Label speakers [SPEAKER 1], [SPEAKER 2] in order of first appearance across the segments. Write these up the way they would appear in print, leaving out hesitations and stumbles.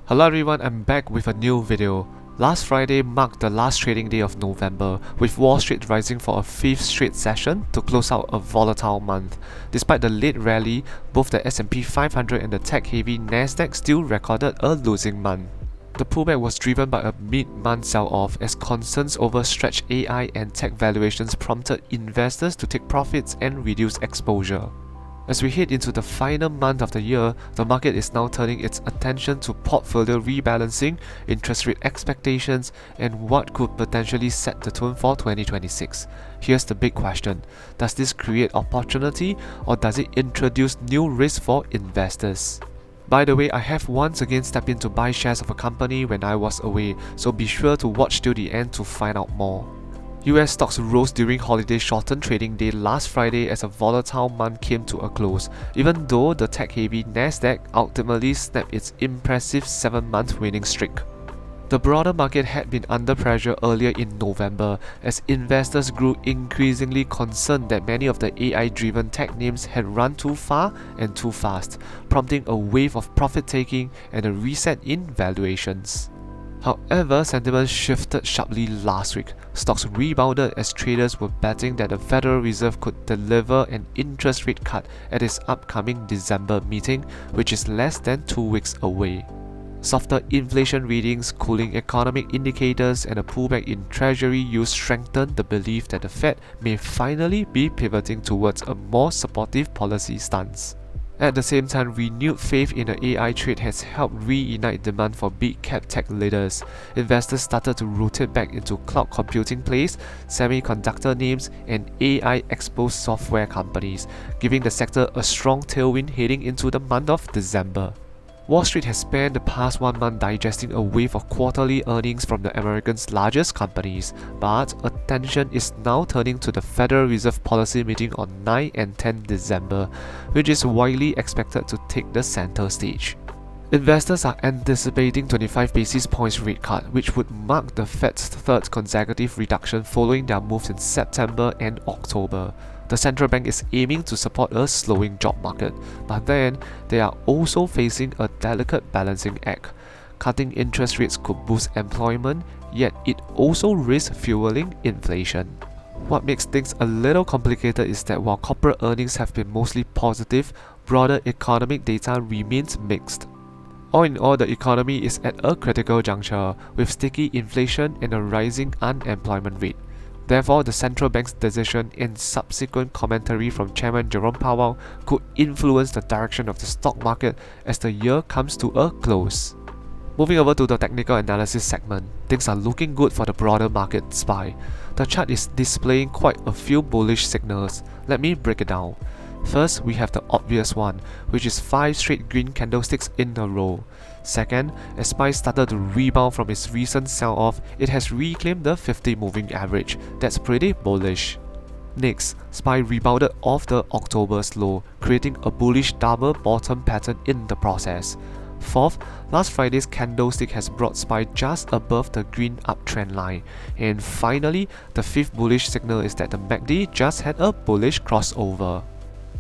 [SPEAKER 1] Hello everyone, I'm back with a new video. Last Friday marked the last trading day of November, with Wall Street rising for a 5th straight session to close out a volatile month. Despite the late rally, both the S&P 500 and the tech-heavy Nasdaq still recorded a losing month. The pullback was driven by a mid-month sell-off as concerns over stretched AI and tech valuations prompted investors to take profits and reduce exposure. As we head into the final month of the year, the market is now turning its attention to portfolio rebalancing, interest rate expectations, and what could potentially set the tone for 2026. Here's the big question: does this create opportunity, or does it introduce new risk for investors? By the way, I have once again stepped in to buy shares of a company when I was away, so be sure to watch till the end to find out more. US stocks rose during holiday shortened trading day last Friday as a volatile month came to a close, even though the tech-heavy Nasdaq ultimately snapped its impressive 7-month winning streak. The broader market had been under pressure earlier in November as investors grew increasingly concerned that many of the AI-driven tech names had run too far and too fast, prompting a wave of profit-taking and a reset in valuations. However, sentiment shifted sharply last week. Stocks rebounded as traders were betting that the Federal Reserve could deliver an interest rate cut at its upcoming December meeting, which is less than 2 weeks away. Softer inflation readings, cooling economic indicators, and a pullback in Treasury yields strengthened the belief that the Fed may finally be pivoting towards a more supportive policy stance. At the same time, renewed faith in the AI trade has helped reignite demand for big-cap tech leaders. Investors started to rotate back into cloud computing plays, semiconductor names, and AI-exposed software companies, giving the sector a strong tailwind heading into the month of December. Wall Street has spent the past 1 month digesting a wave of quarterly earnings from the Americans' largest companies, but attention is now turning to the Federal Reserve policy meeting on 9 and 10 December, which is widely expected to take the center stage. Investors are anticipating 25 basis points rate cut, which would mark the Fed's third consecutive reduction following their moves in September and October. The central bank is aiming to support a slowing job market, but then they are also facing a delicate balancing act. Cutting interest rates could boost employment, yet it also risks fueling inflation. What makes things a little complicated is that while corporate earnings have been mostly positive, broader economic data remains mixed. All in all, the economy is at a critical juncture, with sticky inflation and a rising unemployment rate. Therefore, the central bank's decision and subsequent commentary from Chairman Jerome Powell could influence the direction of the stock market as the year comes to a close. Moving over to the technical analysis segment, things are looking good for the broader market SPY. The chart is displaying quite a few bullish signals. Let me break it down. First, we have the obvious one, which is 5 straight green candlesticks in a row. Second, as SPY started to rebound from its recent sell-off, it has reclaimed the 50 moving average. That's pretty bullish. Next, SPY rebounded off the October's low, creating a bullish double bottom pattern in the process. Fourth, last Friday's candlestick has brought SPY just above the green uptrend line. And finally, the 5th bullish signal is that the MACD just had a bullish crossover.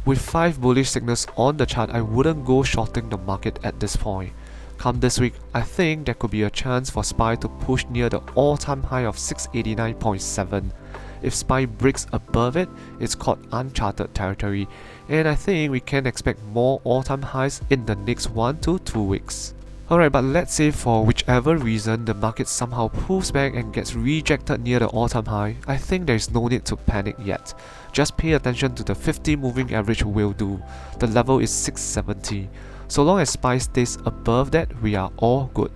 [SPEAKER 1] With 5 bullish signals on the chart, I wouldn't go shorting the market at this point. Come this week, I think there could be a chance for SPY to push near the all-time high of 689.7. If SPY breaks above it, it's called uncharted territory, and I think we can expect more all-time highs in the next 1 to 2 weeks. Alright, but let's say for whichever reason the market somehow pulls back and gets rejected near the all-time high, I think there is no need to panic yet. Just pay attention to the 50 moving average will do. The level is 670. So long as SPY stays above that, we are all good.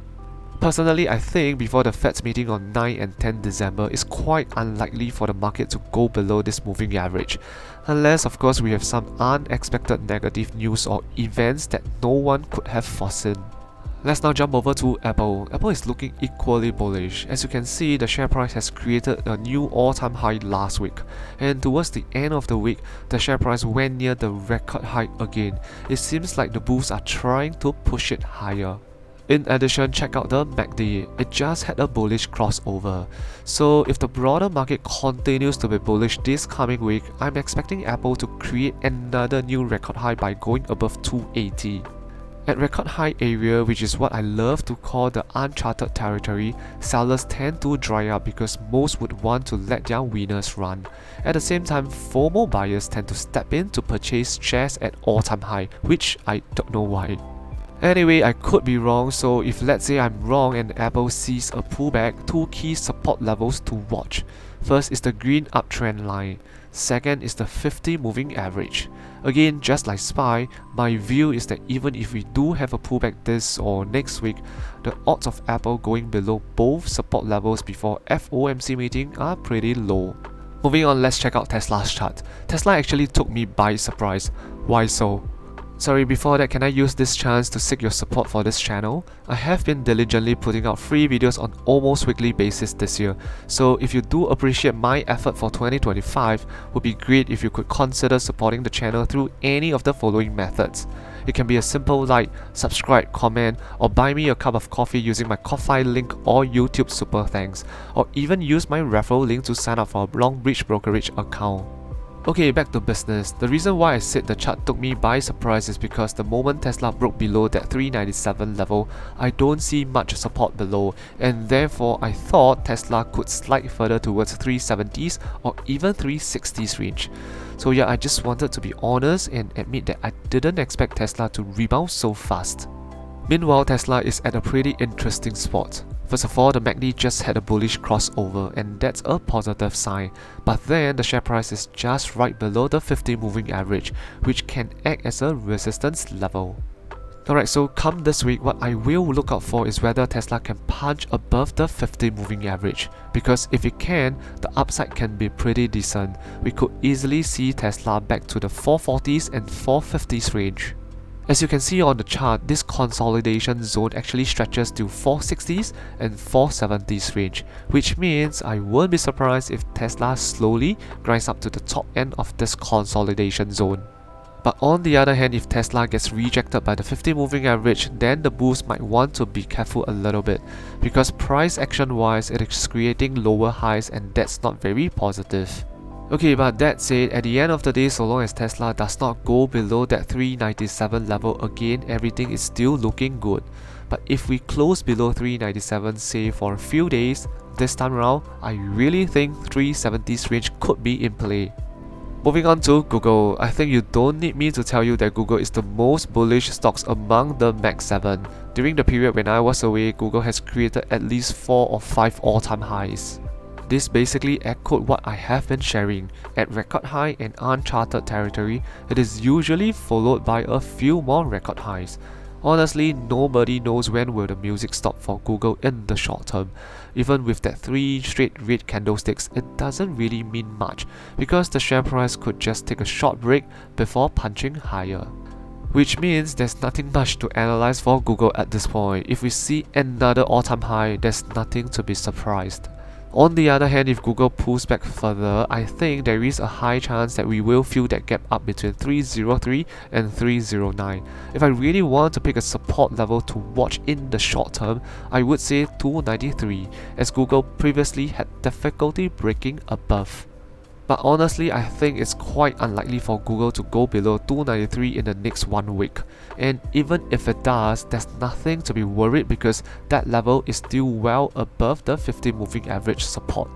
[SPEAKER 1] Personally, I think before the Fed's meeting on 9 and 10 December, it's quite unlikely for the market to go below this moving average. Unless of course we have some unexpected negative news or events that no one could have foreseen. Let's now jump over to Apple. Apple is looking equally bullish. As you can see, the share price has created a new all-time high last week. And towards the end of the week, the share price went near the record high again. It seems like the bulls are trying to push it higher. In addition, check out the MACD. It just had a bullish crossover. So if the broader market continues to be bullish this coming week, I'm expecting Apple to create another new record high by going above 280. At record high area, which is what I love to call the uncharted territory, sellers tend to dry up because most would want to let their winners run. At the same time, FOMO buyers tend to step in to purchase shares at all-time high, which I don't know why. Anyway, I could be wrong, so if let's say I'm wrong and Apple sees a pullback, two key support levels to watch. First is the green uptrend line. Second is the 50 moving average. Again, just like SPY, my view is that even if we do have a pullback this or next week, the odds of Apple going below both support levels before FOMC meeting are pretty low. Moving on, let's check out Tesla's chart. Tesla actually took me by surprise. Why so? Sorry, before that, can I use this chance to seek your support for this channel? I have been diligently putting out free videos on almost weekly basis this year, so if you do appreciate my effort for 2025, would be great if you could consider supporting the channel through any of the following methods. It can be a simple like, subscribe, comment, or buy me a cup of coffee using my Ko-Fi link or YouTube super thanks, or even use my referral link to sign up for a Longbridge brokerage account. Okay, back to business. The reason why I said the chart took me by surprise is because the moment Tesla broke below that 397 level, I don't see much support below, and therefore I thought Tesla could slide further towards 370s or even 360s range. So yeah, I just wanted to be honest and admit that I didn't expect Tesla to rebound so fast. Meanwhile, Tesla is at a pretty interesting spot. First of all, the MACD just had a bullish crossover, and that's a positive sign. But then the share price is just right below the 50 moving average, which can act as a resistance level. Alright, so come this week, what I will look out for is whether Tesla can punch above the 50 moving average. Because if it can, the upside can be pretty decent. We could easily see Tesla back to the 440s and 450s range. As you can see on the chart, this consolidation zone actually stretches to 460s and 470s range, which means I won't be surprised if Tesla slowly grinds up to the top end of this consolidation zone. But on the other hand, if Tesla gets rejected by the 50 moving average, then the bulls might want to be careful a little bit, because price action wise it is creating lower highs, and that's not very positive. Okay, but that said, at the end of the day, so long as Tesla does not go below that 397 level again, everything is still looking good. But if we close below 397 say for a few days, this time around, I really think 370s range could be in play. Moving on to Google, I think you don't need me to tell you that Google is the most bullish stocks among the Mag 7. During the period when I was away, Google has created at least 4 or 5 all-time highs. This basically echoed what I have been sharing. At record high and uncharted territory, it is usually followed by a few more record highs. Honestly, nobody knows when will the music stop for Google in the short term. Even with that 3 straight red candlesticks, it doesn't really mean much, because the share price could just take a short break before punching higher. Which means there's nothing much to analyze for Google at this point. If we see another all-time high, there's nothing to be surprised. On the other hand, if Google pulls back further, I think there is a high chance that we will fill that gap up between 303 and 309. If I really want to pick a support level to watch in the short term, I would say 293, as Google previously had difficulty breaking above. But honestly, I think it's quite unlikely for Google to go below 293 in the next 1 week. And even if it does, there's nothing to be worried because that level is still well above the 50 moving average support.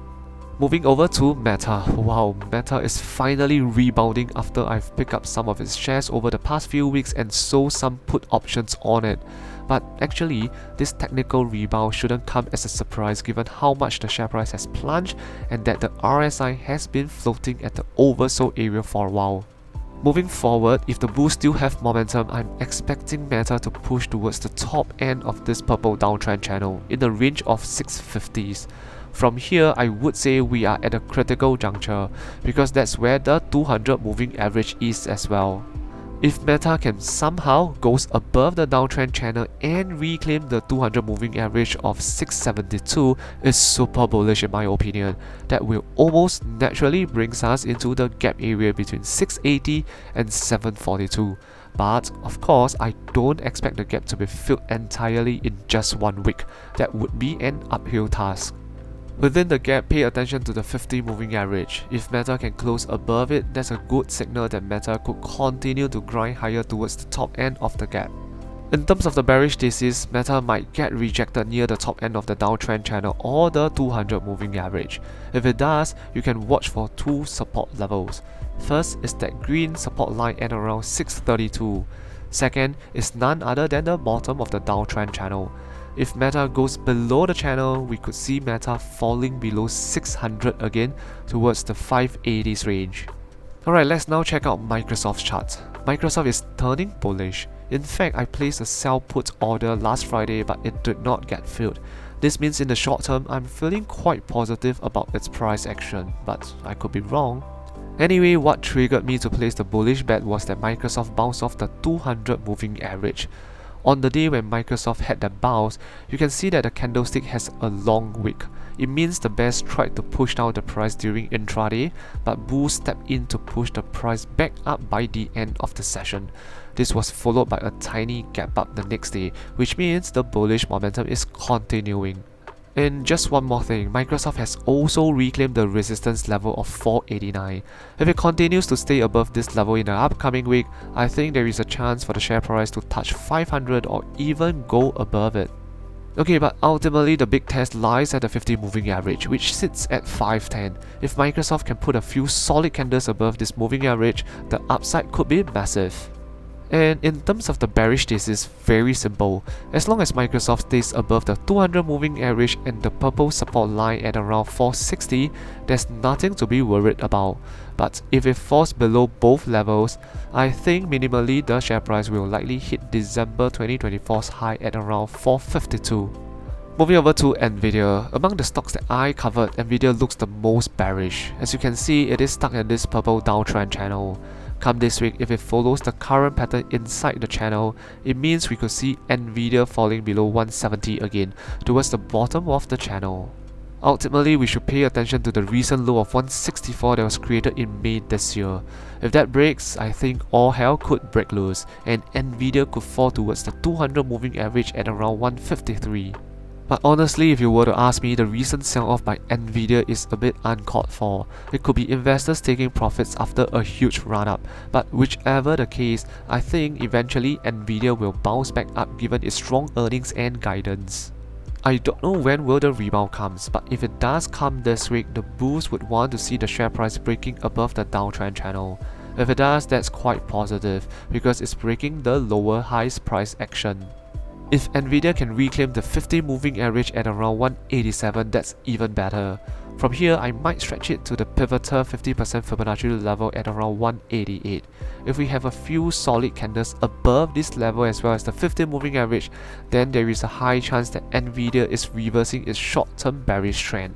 [SPEAKER 1] Moving over to Meta. Wow, Meta is finally rebounding after I've picked up some of its shares over the past few weeks and sold some put options on it. But actually, this technical rebound shouldn't come as a surprise given how much the share price has plunged and that the RSI has been floating at the oversold area for a while. Moving forward, if the bulls still have momentum, I'm expecting Meta to push towards the top end of this purple downtrend channel in the range of 650s. From here, I would say we are at a critical juncture because that's where the 200 moving average is as well. If Meta can somehow goes above the downtrend channel and reclaim the 200 moving average of 672, is super bullish in my opinion. That will almost naturally brings us into the gap area between 680 and 742. But of course, I don't expect the gap to be filled entirely in just 1 week. That would be an uphill task. Within the gap, pay attention to the 50 moving average. If Meta can close above it, that's a good signal that Meta could continue to grind higher towards the top end of the gap. In terms of the bearish thesis, Meta might get rejected near the top end of the downtrend channel or the 200 moving average. If it does, you can watch for two support levels. First is that green support line at around 632. Second is none other than the bottom of the downtrend channel. If Meta goes below the channel, we could see Meta falling below 600 again towards the 580s range. Alright, let's now check out Microsoft's chart. Microsoft is turning bullish. In fact, I placed a sell put order last Friday but it did not get filled. This means in the short term, I'm feeling quite positive about its price action, but I could be wrong. Anyway, what triggered me to place the bullish bet was that Microsoft bounced off the 200 moving average. On the day when Microsoft had that bounce, you can see that the candlestick has a long wick. It means the bears tried to push down the price during intraday, but bulls stepped in to push the price back up by the end of the session. This was followed by a tiny gap up the next day, which means the bullish momentum is continuing. And just one more thing, Microsoft has also reclaimed the resistance level of 489. If it continues to stay above this level in the upcoming week, I think there is a chance for the share price to touch 500 or even go above it. Okay, but ultimately the big test lies at the 50 moving average, which sits at 510. If Microsoft can put a few solid candles above this moving average, the upside could be massive. And in terms of the bearish thesis, very simple. As long as Microsoft stays above the 200 moving average and the purple support line at around 460, there's nothing to be worried about. But if it falls below both levels, I think minimally the share price will likely hit December 2024's high at around 452. Moving over to Nvidia, among the stocks that I covered, Nvidia looks the most bearish. As you can see, it is stuck in this purple downtrend channel. Come this week, if it follows the current pattern inside the channel, it means we could see Nvidia falling below 170 again, towards the bottom of the channel. Ultimately, we should pay attention to the recent low of 164 that was created in May this year. If that breaks, I think all hell could break loose, and Nvidia could fall towards the 200 moving average at around 153. But honestly, if you were to ask me, the recent sell-off by Nvidia is a bit uncalled for. It could be investors taking profits after a huge run-up, but whichever the case, I think eventually Nvidia will bounce back up given its strong earnings and guidance. I don't know when will the rebound comes, but if it does come this week, the bulls would want to see the share price breaking above the downtrend channel. If it does, that's quite positive, because it's breaking the lower highs price action. If Nvidia can reclaim the 50 moving average at around 187, that's even better. From here, I might stretch it to the pivotal 50% Fibonacci level at around 188. If we have a few solid candles above this level as well as the 50 moving average, then there is a high chance that Nvidia is reversing its short-term bearish trend.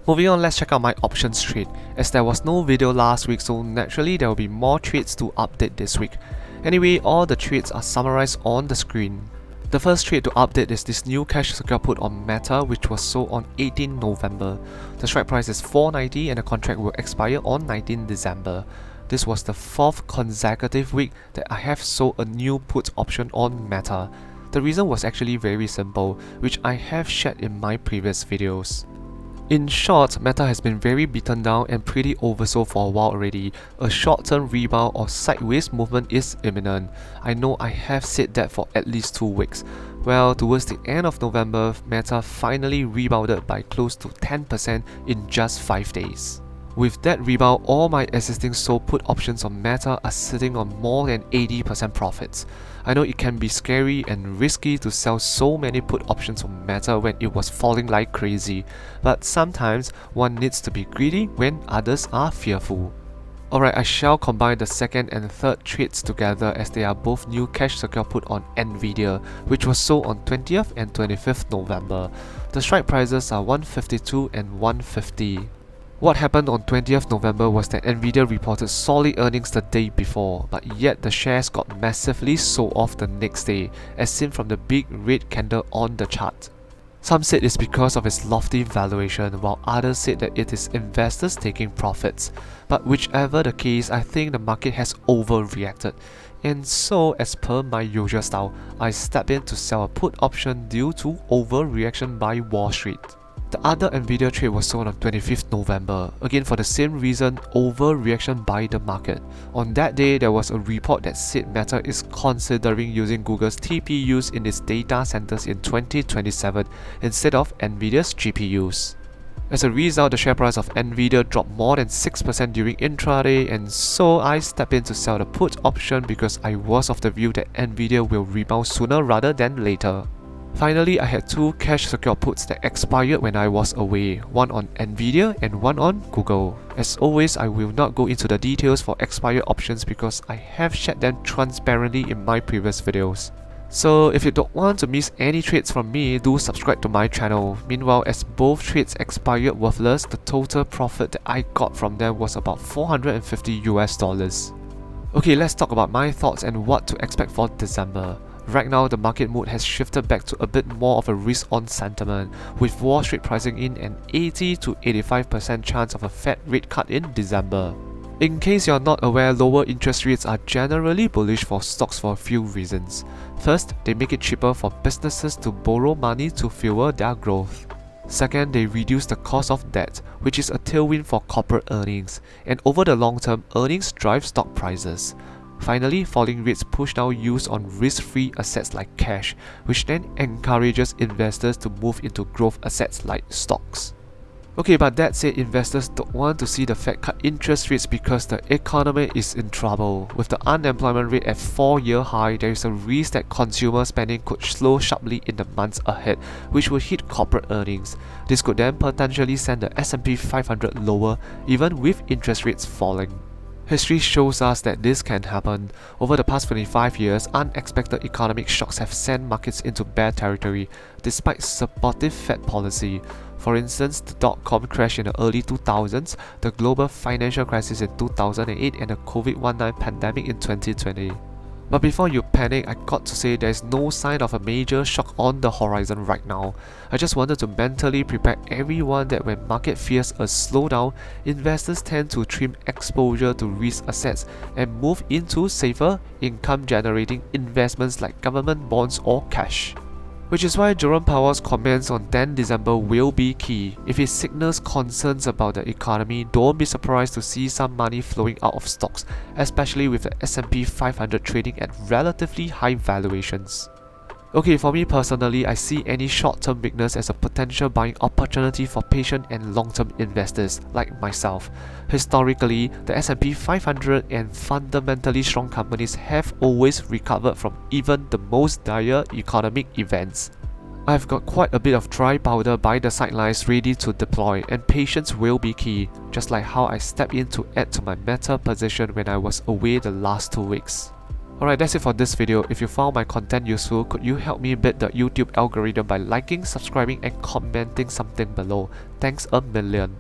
[SPEAKER 1] Moving on, let's check out my options trade. As there was no video last week, so naturally there will be more trades to update this week. Anyway, all the trades are summarized on the screen. The first trade to update is this new cash secure put on Meta, which was sold on 18 November. The strike price is $4.90 and the contract will expire on 19 December. This was the 4th consecutive week that I have sold a new put option on Meta. The reason was actually very simple, which I have shared in my previous videos. In short, Meta has been very beaten down and pretty oversold for a while already. A short-term rebound or sideways movement is imminent. I know I have said that for at least 2 weeks. Well, towards the end of November, Meta finally rebounded by close to 10% in just 5 days. With that rebound, all my existing sold put options on Meta are sitting on more than 80% profits. I know it can be scary and risky to sell so many put options on Meta when it was falling like crazy, but sometimes one needs to be greedy when others are fearful. Alright, I shall combine the second and third trades together as they are both new cash secure put on Nvidia, which was sold on 20th and 25th November. The strike prices are 152 and 150. What happened on 20th November was that Nvidia reported solid earnings the day before, but yet the shares got massively sold off the next day, as seen from the big red candle on the chart. Some said it's because of its lofty valuation, while others said that it is investors taking profits. But whichever the case, I think the market has overreacted. And so, as per my usual style, I step in to sell a put option due to overreaction by Wall Street. The other Nvidia trade was sold on 25th November, again for the same reason, overreaction by the market. On that day, there was a report that said Meta is considering using Google's TPUs in its data centers in 2027 instead of Nvidia's GPUs. As a result, the share price of Nvidia dropped more than 6% during intraday, and so I stepped in to sell the put option because I was of the view that Nvidia will rebound sooner rather than later. Finally, I had two cash secure puts that expired when I was away, one on Nvidia and one on Google. As always, I will not go into the details for expired options because I have shared them transparently in my previous videos. So if you don't want to miss any trades from me, do subscribe to my channel. Meanwhile, as both trades expired worthless, the total profit that I got from them was about $450 US. Okay, let's talk about my thoughts and what to expect for December. Right now, the market mood has shifted back to a bit more of a risk-on sentiment, with Wall Street pricing in an 80 to 85% chance of a Fed rate cut in December. In case you're not aware, lower interest rates are generally bullish for stocks for a few reasons. First, they make it cheaper for businesses to borrow money to fuel their growth. Second, they reduce the cost of debt, which is a tailwind for corporate earnings, and over the long term, earnings drive stock prices. Finally, falling rates push down use on risk-free assets like cash, which then encourages investors to move into growth assets like stocks. Okay, but that said, investors don't want to see the Fed cut interest rates because the economy is in trouble. With the unemployment rate at 4-year high, there is a risk that consumer spending could slow sharply in the months ahead, which will hit corporate earnings. This could then potentially send the S&P 500 lower, even with interest rates falling. History shows us that this can happen. Over the past 25 years, unexpected economic shocks have sent markets into bear territory, despite supportive Fed policy. For instance, the dot-com crash in the early 2000s, the global financial crisis in 2008, and the COVID-19 pandemic in 2020. But before you panic, I got to say there's no sign of a major shock on the horizon right now. I just wanted to mentally prepare everyone that when market fears a slowdown, investors tend to trim exposure to risk assets and move into safer, income-generating investments like government bonds or cash. Which is why Jerome Powell's comments on 10 December will be key. If he signals concerns about the economy, don't be surprised to see some money flowing out of stocks, especially with the S&P 500 trading at relatively high valuations. Okay, for me personally, I see any short-term weakness as a potential buying opportunity for patient and long-term investors like myself. Historically, the S&P 500 and fundamentally strong companies have always recovered from even the most dire economic events. I've got quite a bit of dry powder by the sidelines ready to deploy, and patience will be key, just like how I stepped in to add to my Meta position when I was away the last 2 weeks. Alright, that's it for this video. If you found my content useful, could you help me beat the YouTube algorithm by liking, subscribing and commenting something below? Thanks a million.